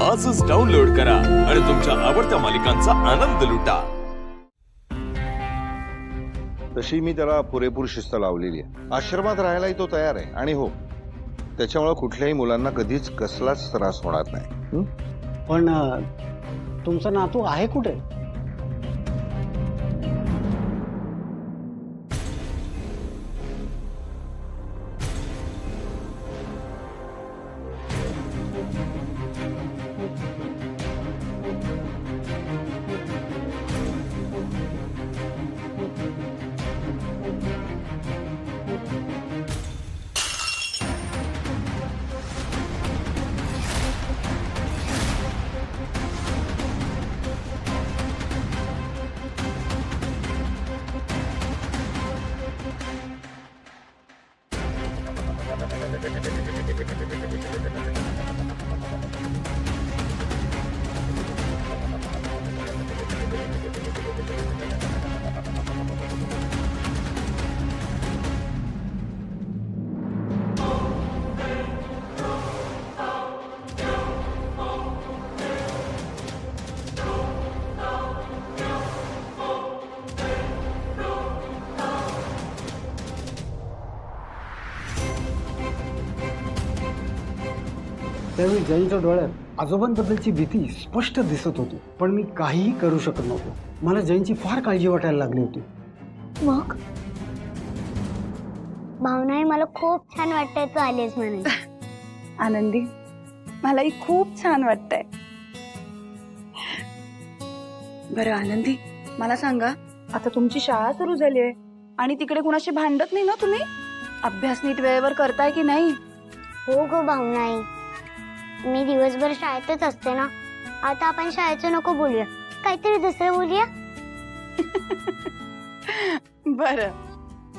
आजच डाउनलोड करा आणि तुमच्या आवडत्या मालिकांचा आनंद लुटा। तशी मी त्याला पुरेपूर शिस्त लावलेली आहे। आश्रमात राहायलाही तो तयार आहे आणि हो, त्याच्यामुळे कुठल्याही मुलांना कधीच कसलाच त्रास होणार नाही। पण तुमचा नातू आहे कुठे? त्यावेळी जयंतच्या डोळ्यात आजोबांबद्दलची भीती स्पष्ट दिसत होती, पण मी काहीही करू शकत नव्हतो। मला जयंतची फार काळजी वाटायला लागली होती। मग भावना, मला खूप छान वाटतंय तू आलीस म्हणून। आनंदी, मलाही खूप छान वाटतंय। बरं आनंदी, मला सांगा, आता तुमची शाळा सुरू झाली आहे आणि तिकडे कुणाशी भांडत नाही ना तुम्ही? अभ्यास नीट वेळेवर करताय की नाही? हो गो भावनाई, मी दिवसभर शाळेतच असते ना। आता आपण शाळेचं नको बोलूया, काहीतरी दुसरं बोलूया। बरं,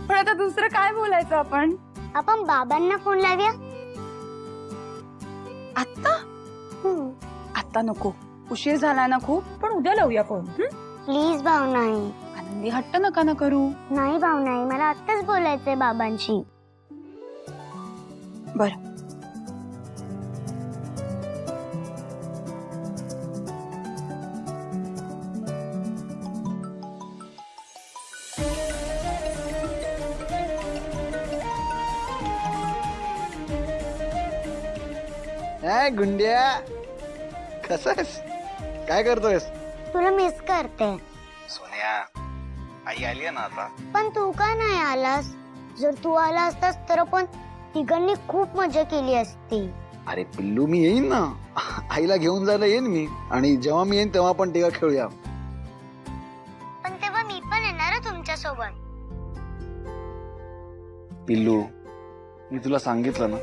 पण आता दुसरं काय बोलायचं आपण? आपण बाबांना फोन लावूया। आता? आता नको, उशीर झाला ना खूप, पण उद्या लावूया फोन। प्लीज भावनाई। आनंदी, हट्ट नका ना करू। नाही भावनाई, मला आत्ताच बोलायचंय बाबांशी। बरं, गुंड्या, कसा आहेस? काय करतोयस? तुला मिस करते। सोन्या, आई आली आहे ना आता। पण तू का नाही आलास? जर तू आला असतास तर आपण तिघांनी खूप मजा केली असती। अरे पिल्लू, मी येईन ना, आईला घेऊन जायला येईन मी, आणि जेव्हा मी येईन तेव्हा आपण तिघा खेळूया। पण तेव्हा मी पण येणार तुमच्या सोबत। पिल्लू, मी तुला सांगितलं ना,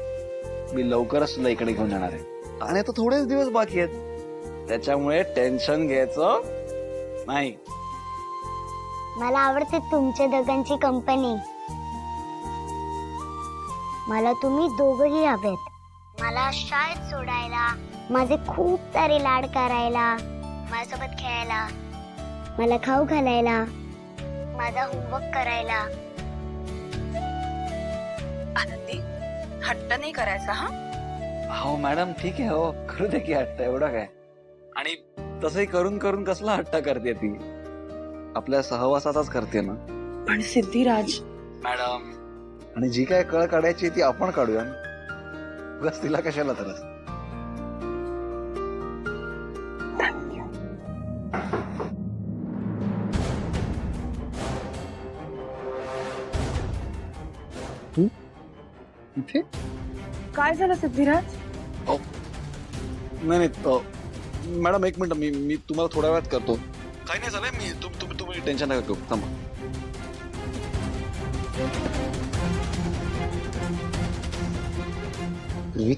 मी लवकरच तुला इकडे घेऊन येणार आहे, आणि आता थोडेच दिवस बाकी आहेत, त्याच्यामुळे टेन्शन घ्यायचं नाही। मला आवडते तुमच्या दोघांची कंपनी। मला तुम्ही दोघही हवेत। मला शाळेत सोडायला, माझे खूप सारे लाड करायला, माझ्यासोबत खेळायला, मला खाऊ घालायला, माझा होमवर्क करायला। आनंदी, हट्ट नाही करायचा हा। हो मॅडम, ठीक आहे, हो करू दे की हट्ट, एवढं काय। आणि तसंही करून करून कसला हट्ट करते ती, आपल्या सहवासाचाच करते ना। पण सिद्धिराज मॅडम, आणि जी काय कळ काढायची ती आपण काढूया ना, बस तिला कशाला त्रास। इथे काय झालं सिद्धिराज? नाही मॅडम, एक मिनिट, मी तुम्हाला थोड्या वेळात करतो। काही नाही झालंय, मी तुम्ही टेन्शन नका घेऊ, थांबा।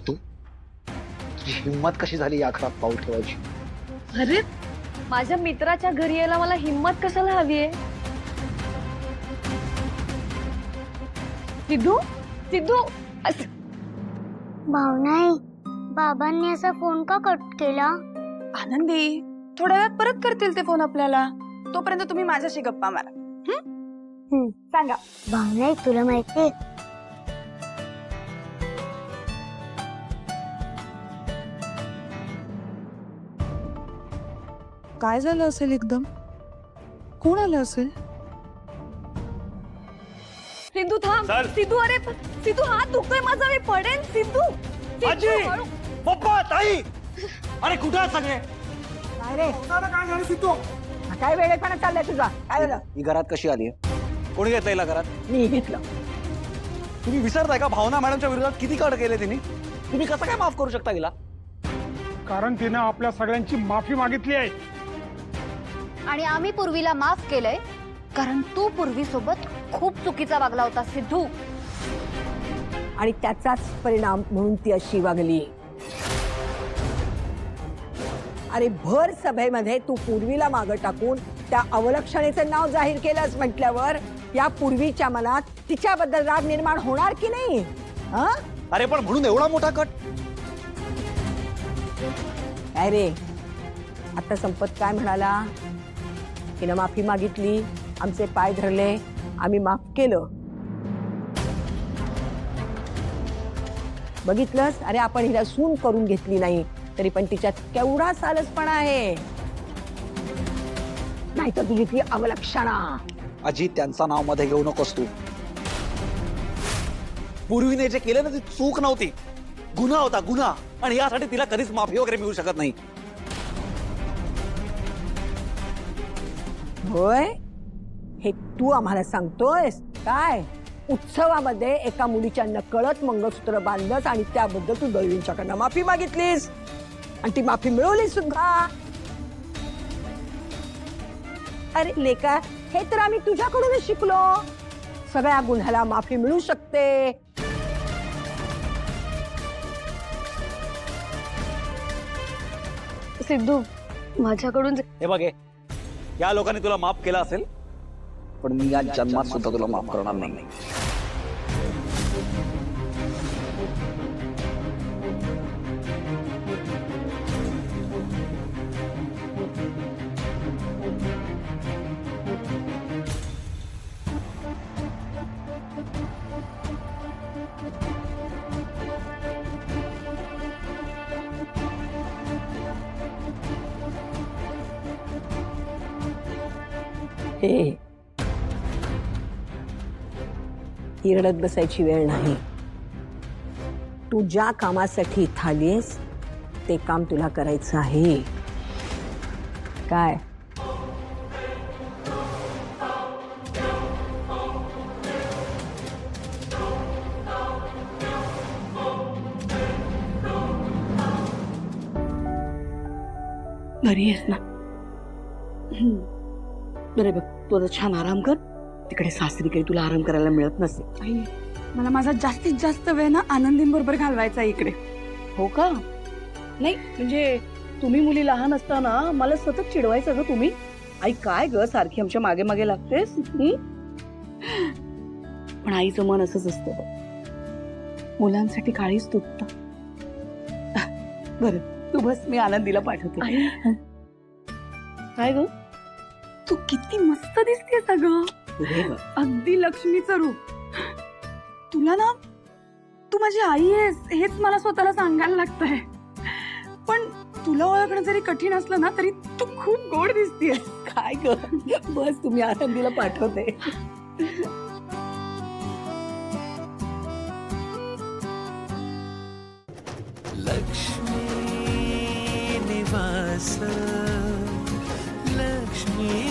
तुझी हिम्मत कशी झाली या घरात पाऊल ठेवायची? अरे, माझ्या मित्राच्या घरी यायला मला हिम्मत कशाला हवीये? सिद्धू, सिद्धू, भावनाई, बाबांनी असा फोन का कट केला? आनंदी, थोड्या वेळात परत करतील ते फोन आपल्याला, तोपर्यंत तुम्ही माझ्याशी गप्पा मारा। सांगा भावनाई, तुला माहितीये काय झालं असेल एकदम? कोण आलं असेल? सिद्धू थांब. चल. सिद्धू अरे सिद्धू हात दुखतोय माझा, मी पडेल. सिद्धू आजी! सिद्धू, हळू. पप्पा ताई अरे कुठे आहेत सगळे? काय रे काय वेळेपणा चाललाय तुझा? काय झालं? ही घरात कशी आली कोणी घेतलं हिला घरात? मी घेतलं. तुम्ही विसरताय का भावना मॅडमच्या विरोधात किती कट केले तिने? तुम्ही कसं काय माफ करू शकता हिला? कारण तिनं आपल्या सगळ्यांची माफी मागितली आहे. आणि आम्ही पूर्वीला माफ केलंय कारण तू पूर्वी सोबत खूप चुकीचा वागला होता सिद्धू. आणि त्याचाच परिणाम म्हणून ती अशी वागली. अरे भर सभेमध्ये तू पूर्वीला मागं टाकून त्या अवलक्षणेचं नाव जाहीर केलंस म्हटल्यावर या पूर्वीच्या मनात तिच्याबद्दल राग निर्माण होणार की नाही? हा? अरे पण म्हणून एवढा मोठा कट? काय रे आता संपत काय म्हणाला? तिनं माफी मागितली, आमचे पाय धरले, आम्ही माफ केलं. बघितलंस? अरे आपण हिला सून करून घेतली नाही तरी पण तिच्यात केवढा सालसपणा आहे. नाही तर तुझी ती अवलक्षणा. आजी त्यांचा नाव मध्ये घेऊ नकोस तू. पूर्वीने जे केलं ना ती चूक नव्हती, गुन्हा होता गुन्हा. आणि यासाठी तिला कधीच माफी वगैरे मिळू शकत नाही. होय हे तू आम्हाला सांगतोयस काय? उत्सवामध्ये एका मुलीच्या नकळत मंगळसूत्र बांधलंस आणि त्याबद्दल तू दळवींच्याकडनं माफी मागितलीस आणि ती माफी मिळवली सुद्धा. अरे लेका हे तर आम्ही तुझ्याकडूनच शिकलो. सगळ्या गुन्ह्याला माफी मिळू शकते. सिद्धू माझ्याकडून हे बघ हे, या लोकांनी तुला माफ केलं असेल पण मी या जन्मात सुद्धा तुला माफ करणार नाही. हे ही रडत बसायची वेळ नाही. तू ज्या कामासाठी इथं आलीस ते काम तुला करायचं आहे. काय? बरी आहेस ना? बरे बघ तू आता छान आराम कर. तिकडे सासरी काही तुला आराम करायला मिळत नसेल. मला माझा जास्तीत जास्त वेळ ना आनंदींबरोबर घालवायचा इकडे. हो का? नाही म्हणजे तुम्ही मुली लहान असताना मला सतत चिडवायचं ग तुम्ही. आई काय ग सारखी आमच्या मागे मागे लागतेस? पण आईचं मन असंच असतं बघ, मुलांसाठी काळीच तुटतं. बरं तू बस, मी आनंदीला पाठवते. काय ग तू किती मस्त दिसतेस अगं. अगदी लक्ष्मीचं रूप. तुला ना तू माझी आई आहेस हेच मला स्वतःला सांगायला लागतंय. पण तुला ओळखणं जरी कठीण असलं ना तरी तू खूप गोड दिसतेस. काय ग बस तुम्ही आनंदीला पाठवते. लक्ष्मी निवास लक्ष्मी